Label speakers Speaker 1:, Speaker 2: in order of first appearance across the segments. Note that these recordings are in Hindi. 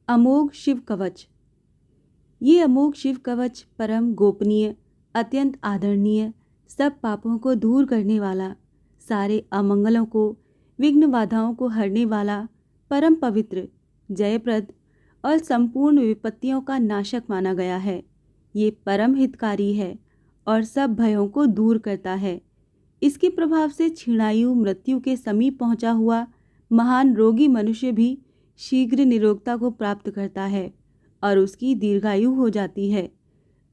Speaker 1: अमोघ शिव कवच। ये अमोघ शिव कवच परम गोपनीय, अत्यंत आदरणीय, सब पापों को दूर करने वाला, सारे अमंगलों को, विघ्न बाधाओं को हरने वाला, परम पवित्र, जयप्रद और संपूर्ण विपत्तियों का नाशक माना गया है। ये परम हितकारी है और सब भयों को दूर करता है। इसके प्रभाव से क्षीणायु मृत्यु के समीप पहुंचा हुआ महान रोगी मनुष्य भी शीघ्र निरोगता को प्राप्त करता है और उसकी दीर्घायु हो जाती है।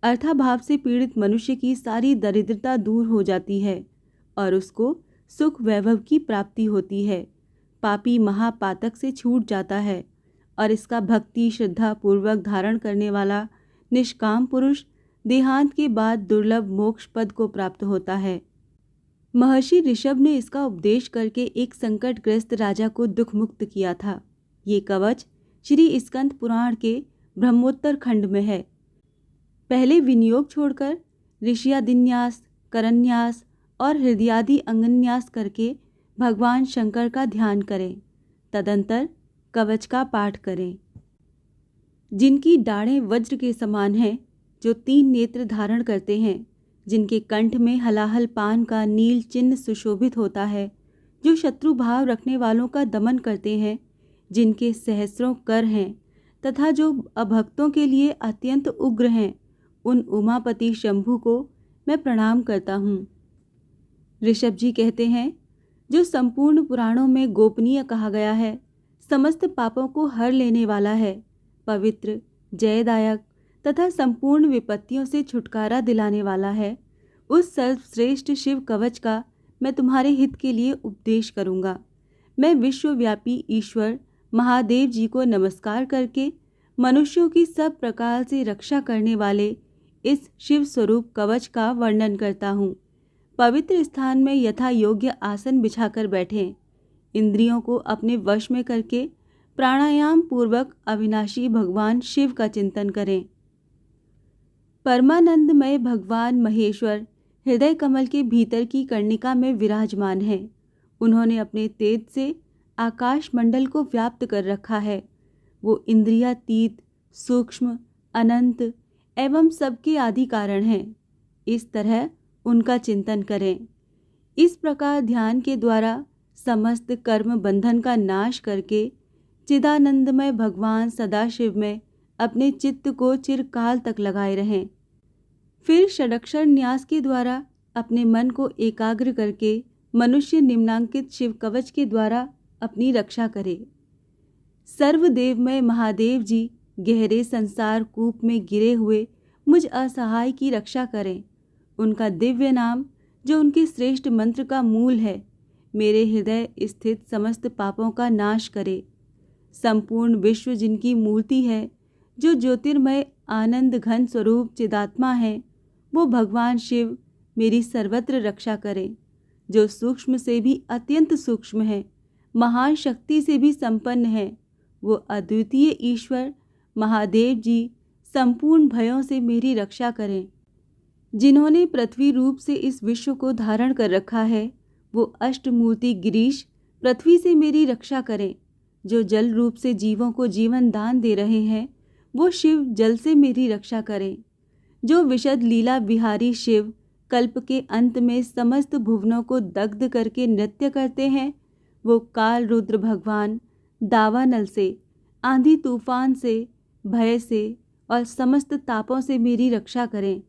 Speaker 1: अर्थाभाव से पीड़ित मनुष्य की सारी दरिद्रता दूर हो जाती है और उसको सुख वैभव की प्राप्ति होती है। पापी महापातक से छूट जाता है और इसका भक्ति श्रद्धा पूर्वक धारण करने वाला निष्काम पुरुष देहांत के बाद दुर्लभ मोक्ष पद को प्राप्त होता है। महर्षि ऋषभ ने इसका उपदेश करके एक संकटग्रस्त राजा को दुख मुक्त किया था। ये कवच श्री स्कंद पुराण के ब्रह्मोत्तर खंड में है। पहले विनियोग छोड़कर ऋषियादिन्यास, करन्यास और हृदयादि अंगन्यास करके भगवान शंकर का ध्यान करें। तदंतर कवच का पाठ करें। जिनकी डाढ़ें वज्र के समान हैं, जो 3 नेत्र धारण करते हैं, जिनके कंठ में हलाहल पान का नील चिन्ह सुशोभित होता है, जो शत्रु भाव रखने वालों का दमन करते हैं, जिनके सहस्रों कर हैं तथा जो अभक्तों के लिए अत्यंत उग्र हैं, उन उमापति शंभु को मैं प्रणाम करता हूँ। ऋषभ जी कहते हैं, जो संपूर्ण पुराणों में गोपनीय कहा गया है, समस्त पापों को हर लेने वाला है, पवित्र, जयदायक तथा संपूर्ण विपत्तियों से छुटकारा दिलाने वाला है, उस सर्वश्रेष्ठ शिव कवच का मैं तुम्हारे हित के लिए उपदेश करूँगा। मैं विश्वव्यापी ईश्वर महादेव जी को नमस्कार करके मनुष्यों की सब प्रकार से रक्षा करने वाले इस शिव स्वरूप कवच का वर्णन करता हूँ। पवित्र स्थान में यथा योग्य आसन बिछाकर बैठें। इंद्रियों को अपने वश में करके प्राणायाम पूर्वक अविनाशी भगवान शिव का चिंतन करें। परमानंदमय भगवान महेश्वर हृदय कमल के भीतर की कर्णिका में विराजमान है। उन्होंने अपने तेज से आकाश मंडल को व्याप्त कर रखा है। वो इंद्रियातीत, सूक्ष्म, अनंत एवं सबके आदि कारण हैं। इस तरह उनका चिंतन करें। इस प्रकार ध्यान के द्वारा समस्त कर्म बंधन का नाश करके चिदानंदमय भगवान सदाशिव में अपने चित्त को चिरकाल तक लगाए रहें। फिर षडक्षर न्यास के द्वारा अपने मन को एकाग्र करके मनुष्य निम्नांकित शिव कवच के द्वारा अपनी रक्षा करे। सर्वदेवमय महादेव जी गहरे संसार कूप में गिरे हुए मुझ असहाय की रक्षा करें। उनका दिव्य नाम, जो उनके श्रेष्ठ मंत्र का मूल है, मेरे हृदय स्थित समस्त पापों का नाश करे। संपूर्ण विश्व जिनकी मूर्ति है, जो ज्योतिर्मय आनंद घन स्वरूप चिदात्मा है, वो भगवान शिव मेरी सर्वत्र रक्षा करें। जो सूक्ष्म से भी अत्यंत सूक्ष्म है, महान शक्ति से भी संपन्न है, वो अद्वितीय ईश्वर महादेव जी संपूर्ण भयों से मेरी रक्षा करें। जिन्होंने पृथ्वी रूप से इस विश्व को धारण कर रखा है, वो अष्टमूर्ति गिरीश पृथ्वी से मेरी रक्षा करें। जो जल रूप से जीवों को जीवन दान दे रहे हैं, वो शिव जल से मेरी रक्षा करें। जो विशद लीला विहारी शिव कल्प के अंत में समस्त भुवनों को दग्ध करके नृत्य करते हैं, वो काल रुद्र भगवान दावानल से, आंधी तूफान से, भय से और समस्त तापों से मेरी रक्षा करें।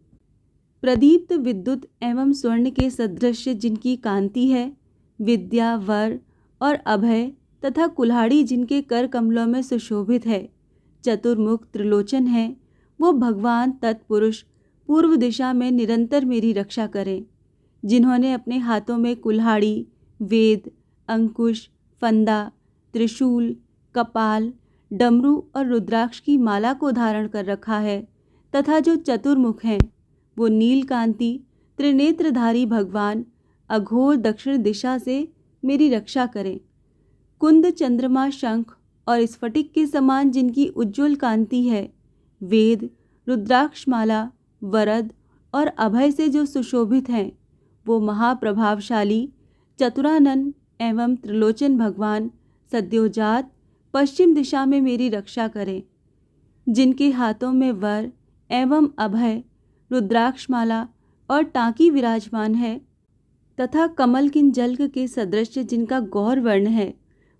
Speaker 1: प्रदीप्त विद्युत एवं स्वर्ण के सदृश जिनकी कांति है, विद्या, वर और अभय तथा कुल्हाड़ी जिनके कर कमलों में सुशोभित है, चतुर्मुख त्रिलोचन है, वो भगवान तत्पुरुष पूर्व दिशा में निरंतर मेरी रक्षा करें। जिन्होंने अपने हाथों में कुल्हाड़ी, वेद, अंकुश, फंदा, त्रिशूल, कपाल, डमरू और रुद्राक्ष की माला को धारण कर रखा है तथा जो चतुर्मुख हैं, वो नीलकांति त्रिनेत्रधारी भगवान अघोर दक्षिण दिशा से मेरी रक्षा करें। कुंद, चंद्रमा, शंख और स्फटिक के समान जिनकी उज्ज्वल कांति है, वेद, रुद्राक्षमाला, वरद और अभय से जो सुशोभित हैं, वो महाप्रभावशाली चतुरानन एवं त्रिलोचन भगवान सद्योजात पश्चिम दिशा में मेरी रक्षा करें। जिनके हाथों में वर एवं अभय, रुद्राक्षमाला और टांकी विराजमान है तथा कमल किंजल्क के सदृश जिनका गौर वर्ण है,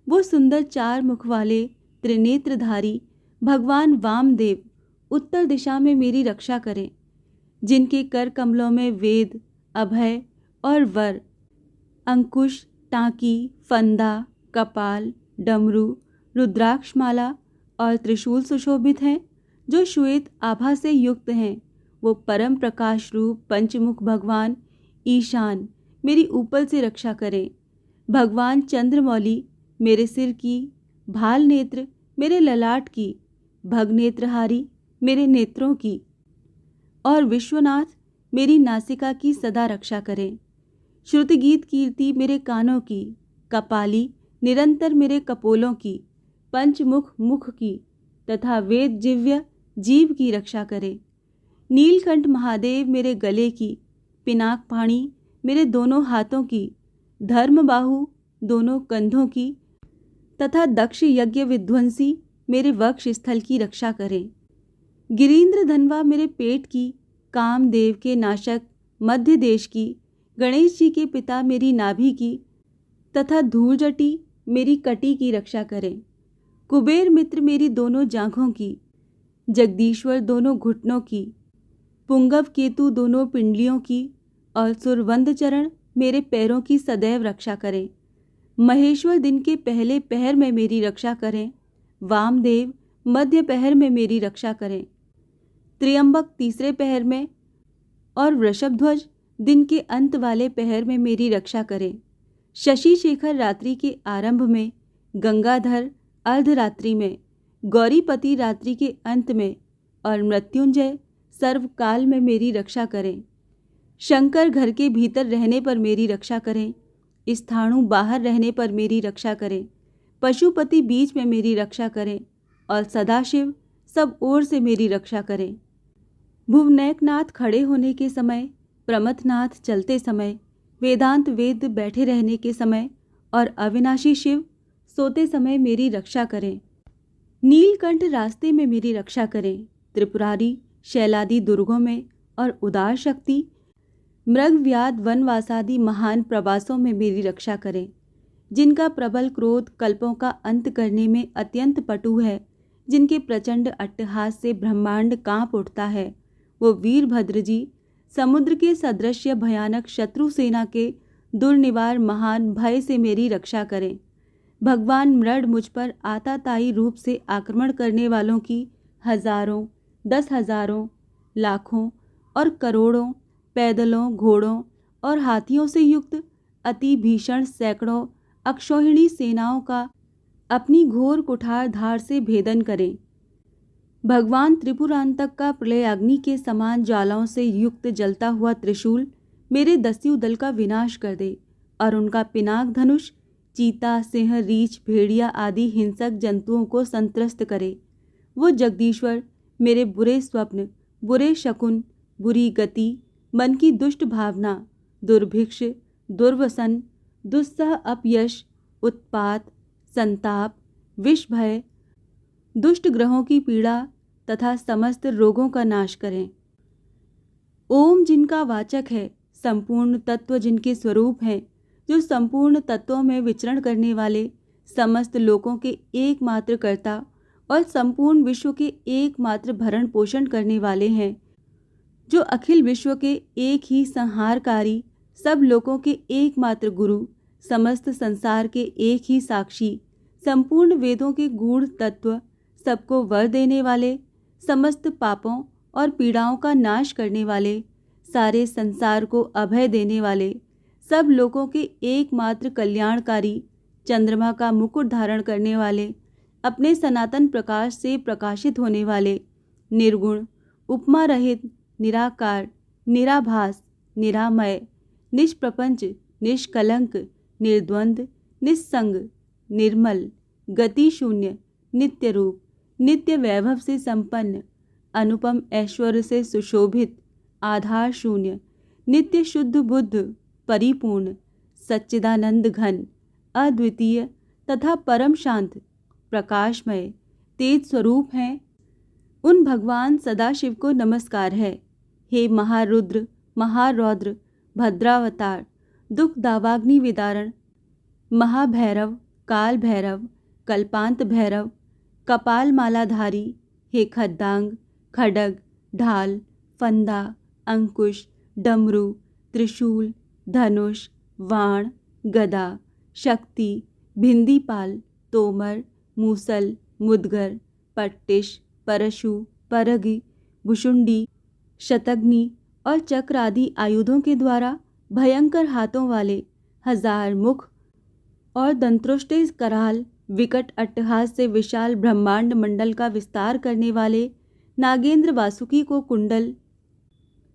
Speaker 1: वो सुंदर 4 मुख वाले त्रिनेत्रधारी भगवान वामदेव उत्तर दिशा में मेरी रक्षा करें। जिनके कर कमलों में वेद, अभय और वर, अंकुश, टांकी, फंदा, कपाल, डमरू, रुद्राक्षमाला और त्रिशूल सुशोभित हैं, जो श्वेत आभा से युक्त हैं, वो परम प्रकाश रूप पंचमुख भगवान ईशान मेरी ऊपर से रक्षा करें। भगवान चंद्रमौली मेरे सिर की, भाल नेत्र मेरे ललाट की, भगनेत्रहारी मेरे नेत्रों की और विश्वनाथ मेरी नासिका की सदा रक्षा करें। श्रुति गीत कीर्ति मेरे कानों की, कपाली निरंतर मेरे कपोलों की, पंचमुख मुख की तथा वेद जिव्य जीव की रक्षा करें। नीलकंठ महादेव मेरे गले की, पिनाक पाणी मेरे दोनों हाथों की, धर्म बाहु दोनों कंधों की तथा दक्ष यज्ञ विध्वंसी मेरे वक्ष स्थल की रक्षा करें। गिरीन्द्र धनवा मेरे पेट की, कामदेव के नाशक मध्य देश की, गणेश जी के पिता मेरी नाभि की तथा धूलजटी मेरी कटी की रक्षा करें। कुबेर मित्र मेरी दोनों जांघों की, जगदीश्वर दोनों घुटनों की, पुंगव केतु दोनों पिंडलियों की और सुरवंद चरण मेरे पैरों की सदैव रक्षा करें। महेश्वर दिन के पहले पहर में मेरी रक्षा करें। वामदेव मध्य पहर में मेरी रक्षा करें। त्र्यंबक तीसरे पहर में और वृषभध्वज दिन के अंत वाले पहर में मेरी रक्षा करें। शशि शेखर रात्रि के आरंभ में, गंगाधर अर्धरात्रि में, गौरीपति रात्रि के अंत में और मृत्युंजय सर्वकाल में मेरी रक्षा करें। शंकर घर के भीतर रहने पर मेरी रक्षा करें। स्थाणु बाहर रहने पर मेरी रक्षा करें। पशुपति बीच में मेरी रक्षा करें और सदाशिव सब ओर से मेरी रक्षा करें। भुवनैकनाथ खड़े होने के समय, प्रमथनाथ चलते समय, वेदांत वेद बैठे रहने के समय और अविनाशी शिव सोते समय मेरी रक्षा करें। नीलकंठ रास्ते में मेरी रक्षा करें। त्रिपुरारी शैलादि दुर्गों में और उदार शक्ति मृगव्याध वनवासादि महान प्रवासों में मेरी रक्षा करें। जिनका प्रबल क्रोध कल्पों का अंत करने में अत्यंत पटु है, जिनके प्रचंड अट्टहास से ब्रह्मांड कांप उठता है, वो वीरभद्र जी समुद्र के सदृश भयानक शत्रु सेना के दुर्निवार महान भय से मेरी रक्षा करें। भगवान मृड मुझ पर आताताई रूप से आक्रमण करने वालों की हजारों, 10,000, लाखों और करोड़ों पैदलों, घोड़ों और हाथियों से युक्त अति भीषण सैकड़ों अक्षौहिणी सेनाओं का अपनी घोर कुठार धार से भेदन करें। भगवान त्रिपुरांतक का प्रलयाग्नि के समान ज्वालाओं से युक्त जलता हुआ त्रिशूल मेरे दस्यु दल का विनाश कर दे और उनका पिनाक धनुष चीता, सिंह, रीछ, भेड़िया आदि हिंसक जंतुओं को संत्रस्त करे। वो जगदीश्वर मेरे बुरे स्वप्न, बुरे शकुन, बुरी गति, मन की दुष्ट भावना, दुर्भिक्ष, दुर्वसन, दुस्सह अपयश, उत्पात, संताप, विष भय, दुष्ट ग्रहों की पीड़ा तथा समस्त रोगों का नाश करें। ओम जिनका वाचक है, संपूर्ण तत्व जिनके स्वरूप हैं, जो संपूर्ण तत्वों में विचरण करने वाले, समस्त लोकों के एकमात्र कर्ता और संपूर्ण विश्व के एकमात्र भरण पोषण करने वाले हैं, जो अखिल विश्व के एक ही संहारकारी, सब लोगों के एकमात्र गुरु, समस्त संसार के एक ही साक्षी, संपूर्ण वेदों के गूढ़ तत्व, सबको वर देने वाले, समस्त पापों और पीड़ाओं का नाश करने वाले, सारे संसार को अभय देने वाले, सब लोगों के एकमात्र कल्याणकारी, चंद्रमा का मुकुट धारण करने वाले, अपने सनातन प्रकाश से प्रकाशित होने वाले, निर्गुण, उपमा रहित, निराकार, निराभास, निरामय, निष्प्रपंच, निष्कलंक, निर्द्वंद, निस्संग, निर्मल, गति शून्य, नित्य रूप, नित्य वैभव से संपन्न, अनुपम ऐश्वर्य से सुशोभित, आधार शून्य, नित्य शुद्ध बुद्ध, परिपूर्ण, सच्चिदानंद घन, अद्वितीय तथा परम शांत, प्रकाशमय तेज स्वरूप हैं, उन भगवान सदाशिव को नमस्कार है। हे महारुद्र, महारौद्र, भद्रावतार, दुख दावाग्नि विदारण, महाभैरव, काल भैरव, कल्पांत भैरव, कपाल मालाधारी, हे खद्दांग, खड्ग, ढाल, फंदा, अंकुश, डमरू, त्रिशूल, धनुष, वाण, गदा, शक्ति, भिंदीपाल, तोमर, मूसल, मुदगर, पट्टिश, परशु, परगी, भुषुंडी, शतग्नि और चक्र आदि आयुधों के द्वारा भयंकर हाथों वाले, हजार मुख और दंत्रोष्टे कराल, विकट अट्टहास से विशाल ब्रह्मांड मंडल का विस्तार करने वाले नागेंद्र वासुकी को कुंडल,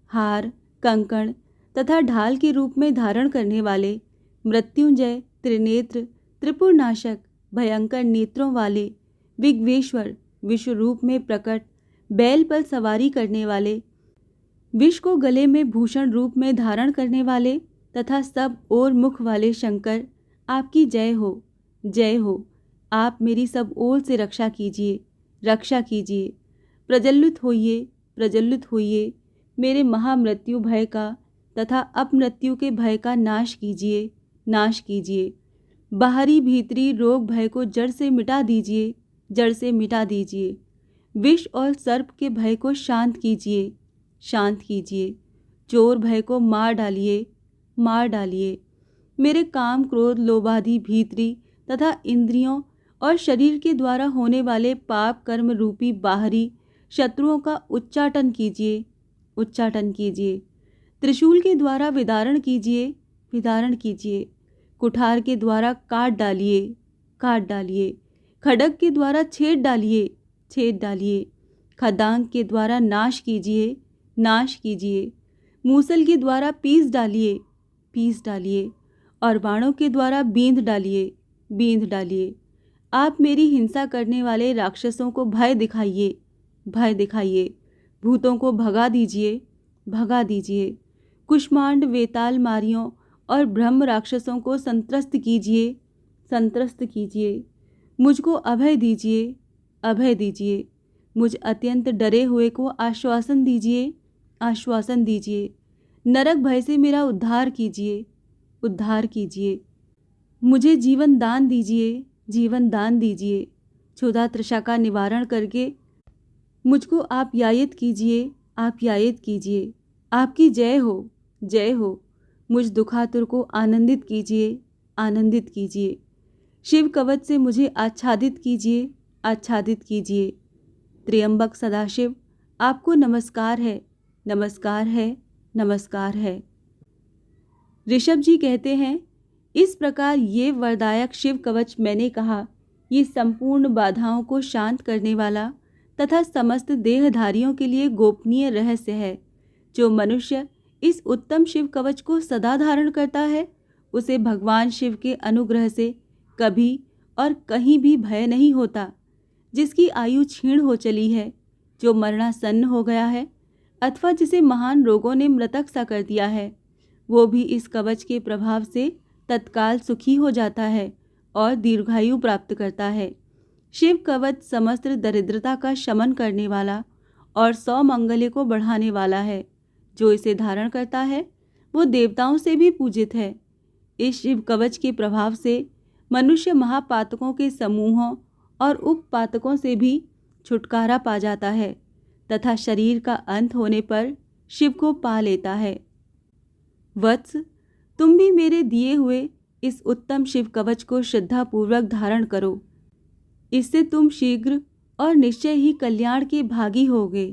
Speaker 1: हार, कंकण तथा ढाल के रूप में धारण करने वाले, मृत्युंजय, त्रिनेत्र, त्रिपुरनाशक, भयंकर नेत्रों वाले, विघ्नेश्वर, विश्व रूप में प्रकट, बैल पर सवारी करने वाले, विष को गले में भूषण रूप में धारण करने वाले तथा सब ओर मुख वाले शंकर, आपकी जय हो, जय हो। आप मेरी सब ओर से रक्षा कीजिए, रक्षा कीजिए। प्रज्वलित होइए, प्रज्वलित होइए। मेरे महामृत्यु भय का तथा अपमृत्यु के भय का नाश कीजिए, नाश कीजिए। बाहरी भीतरी रोग भय को जड़ से मिटा दीजिए, जड़ से मिटा दीजिए। विष और सर्प के भय को शांत कीजिए, शांत कीजिए। चोर भय को मार डालिए, मार डालिए। मेरे काम, क्रोध, लोभादि भीतरी तथा इंद्रियों और शरीर के द्वारा होने वाले पाप कर्म रूपी बाहरी शत्रुओं का उच्चाटन कीजिए, उच्चाटन कीजिए। त्रिशूल के द्वारा विदारण कीजिए, विदारण कीजिए। कुठार के द्वारा काट डालिए, काट डालिए। खड्ग के द्वारा छेद डालिए, छेद डालिए। खदांग के द्वारा नाश कीजिए, नाश कीजिए। मूसल के द्वारा पीस डालिए, पीस डालिए। और बाणों के द्वारा बींध डालिए, बींध डालिए। आप मेरी हिंसा करने वाले राक्षसों को भय दिखाइए, भय दिखाइए। भूतों को भगा दीजिए, भगा दीजिए। कुष्मांड, वेताल मारियों और ब्रह्म राक्षसों को संत्रस्त कीजिए, संत्रस्त कीजिए। मुझको अभय दीजिए, अभय दीजिए। मुझ अत्यंत डरे हुए को आश्वासन दीजिए, आश्वासन दीजिए। नरक भय से मेरा उद्धार कीजिए, उद्धार कीजिए। मुझे जीवन दान दीजिए, जीवन दान दीजिए। क्षुधा तृषा का निवारण करके मुझको आप यायित कीजिए, आप यायित कीजिए। आपकी जय हो, जय हो। मुझ दुखातुर को आनंदित कीजिए, आनंदित कीजिए। शिव कवच से मुझे आच्छादित कीजिए, आच्छादित कीजिए। त्र्यंबक सदाशिव, आपको नमस्कार है, नमस्कार है, नमस्कार है। ऋषभ जी कहते हैं, इस प्रकार ये वरदायक शिव कवच मैंने कहा, ये संपूर्ण बाधाओं को शांत करने वाला तथा समस्त देहधारियों के लिए गोपनीय रहस्य है। जो मनुष्य इस उत्तम शिव कवच को सदा धारण करता है, उसे भगवान शिव के अनुग्रह से कभी और कहीं भी भय नहीं होता। जिसकी आयु क्षीण हो चली है, जो मरणासन्न हो गया है अथवा जिसे महान रोगों ने मृतक सा कर दिया है, वो भी इस कवच के प्रभाव से तत्काल सुखी हो जाता है और दीर्घायु प्राप्त करता है। शिव कवच समस्त दरिद्रता का शमन करने वाला और सौमंगल्य को बढ़ाने वाला है। जो इसे धारण करता है वो देवताओं से भी पूजित है। इस शिव कवच के प्रभाव से मनुष्य महापातकों के समूहों और उपपातकों से भी छुटकारा पा जाता है तथा शरीर का अंत होने पर शिव को पा लेता है। वत्स, तुम भी मेरे दिए हुए इस उत्तम शिव कवच को श्रद्धापूर्वक धारण करो। इससे तुम शीघ्र और निश्चय ही कल्याण के भागी होगे।